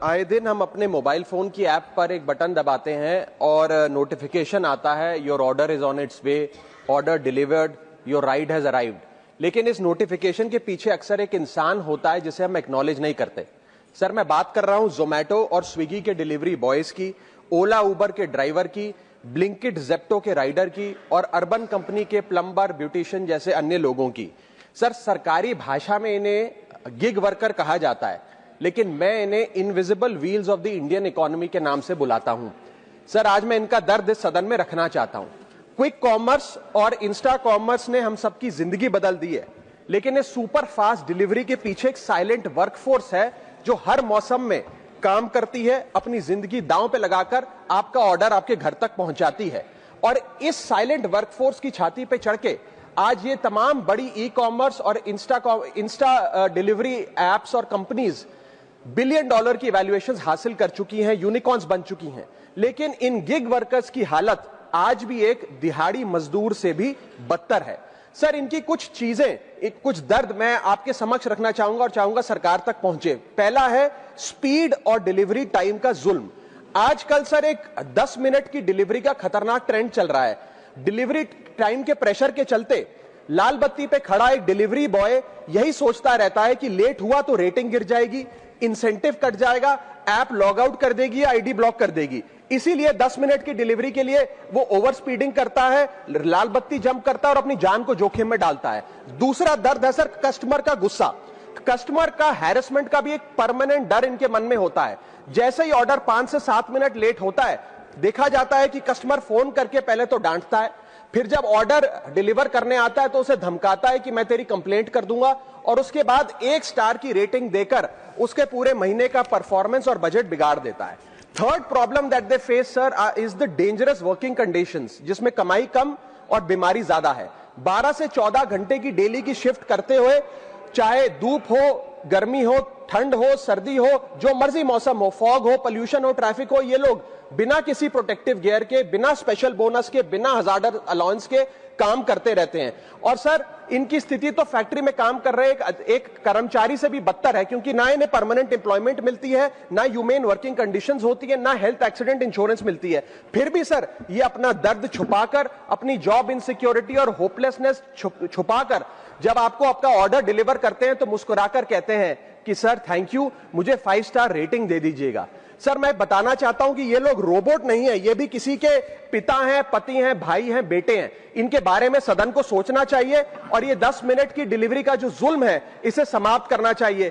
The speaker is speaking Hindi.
आए दिन हम अपने मोबाइल फोन की ऐप पर एक बटन दबाते हैं और नोटिफिकेशन आता है your order is on it's way, order delivered, your ride has arrived. लेकिन इस नोटिफिकेशन के पीछे अक्सर एक इंसान होता है जिसे हम एक्नॉलेज नहीं करते। सर, मैं बात कर रहा हूं जोमैटो और स्विगी के डिलीवरी बॉयज की, ओला उबर के ड्राइवर की, ब्लिंकिट जेप्टो के राइडर की और अर्बन कंपनी के प्लम्बर, ब्यूटिशियन जैसे अन्य लोगों की। सर, सरकारी भाषा में इन्हें गिग वर्कर कहा जाता है, लेकिन मैं इन्हें invisible wheels of the Indian economy के नाम से बुलाता हूं। सर, आज मैं इनका दर्द इस सदन में रखना चाहता हूं। क्विक कॉमर्स और इंस्टा कॉमर्स ने हम सबकी जिंदगी बदल दी है, लेकिन इस सुपर फास्ट डिलीवरी के पीछे एक साइलेंट वर्कफोर्स है जो हर मौसम में काम करती है, अपनी जिंदगी दांव पे लगाकर आपका ऑर्डर आपके घर तक पहुंचाती है। और इस साइलेंट वर्कफोर्स की छाती पे चढ़ के आज ये तमाम बड़ी ई कॉमर्स और इंस्टा डिलीवरी एप्स और कंपनीज $1 बिलियन की वैल्यूएशंस हासिल कर चुकी हैं, यूनिकॉर्न्स बन चुकी हैं। लेकिन इन गिग वर्कर्स की हालत आज भी एक दिहाड़ी मजदूर से भी बदतर है। सर, इनकी कुछ चीजें, कुछ दर्द मैं आपके समक्ष रखना चाहूंगा और चाहूंगा सरकार तक पहुंचे। पहला है स्पीड और डिलीवरी टाइम का जुल्म। आजकल सर एक 10 मिनट की डिलीवरी का खतरनाक ट्रेंड चल रहा है। डिलीवरी टाइम के प्रेशर के चलते लाल बत्ती पे खड़ा एक डिलीवरी बॉय यही सोचता रहता है कि लेट हुआ तो रेटिंग गिर जाएगी, इंसेंटिव कट जाएगा, ऐप लॉग आउट कर देगी, आईडी ब्लॉक कर देगी। इसीलिए 10 मिनट की डिलीवरी के लिए वो ओवर स्पीडिंग करता है, लाल बत्ती जंप करता है और अपनी जान को जोखिम में डालता है। दूसरा दर्द है सर कस्टमर का गुस्सा। कस्टमर का हैरेसमेंट का भी एक परमानेंट डर इनके मन में होता है। जैसे ही ऑर्डर 5 से 7 मिनट लेट होता है, देखा जाता है कि कस्टमर फोन करके पहले तो डांटता है, फिर जब ऑर्डर डिलीवर करने आता है तो उसे धमकाता है कि मैं तेरी कंप्लेंट कर दूंगा, और उसके बाद 1 स्टार की रेटिंग देकर उसके पूरे महीने का परफॉर्मेंस और बजट बिगाड़ देता है। Third problem that they face sir is the dangerous working conditions, जिसमें कमाई कम और बीमारी ज्यादा है। 12 से 14 घंटे की डेली की शिफ्ट करते हुए, चाहे धूप हो, गर्मी हो, ठंड हो, सर्दी हो, जो मर्जी मौसम हो, फॉग हो, पोल्यूशन हो, ट्रैफिक हो, ये लोग बिना किसी प्रोटेक्टिव गियर के, बिना स्पेशल बोनस के, बिना हजार्डर अलाउंस के काम करते रहते हैं। और सर, इनकी स्थिति तो फैक्ट्री में काम कर रहे एक कर्मचारी से भी बदतर है, क्योंकि ना इन्हें परमानेंट एम्प्लॉयमेंट मिलती है, ना ह्यूमेन वर्किंग कंडीशंस होती है, ना हेल्थ एक्सीडेंट इंश्योरेंस मिलती है। फिर भी सर ये अपना दर्द छुपाकर, अपनी जॉब इनसिक्योरिटी और होपलेसनेस छुपाकर जब आपको आपका ऑर्डर डिलीवर करते हैं तो मुस्कुराकर कहते हैं कि सर थैंक यू, मुझे 5 स्टार रेटिंग दे दीजिएगा। सर, मैं बताना चाहता हूं कि ये लोग रोबोट नहीं है, ये भी किसी के पिता हैं, पति हैं, भाई हैं, बेटे हैं। इनके बारे में सदन को सोचना चाहिए और ये 10 मिनट की डिलीवरी का जो जुल्म है इसे समाप्त करना चाहिए।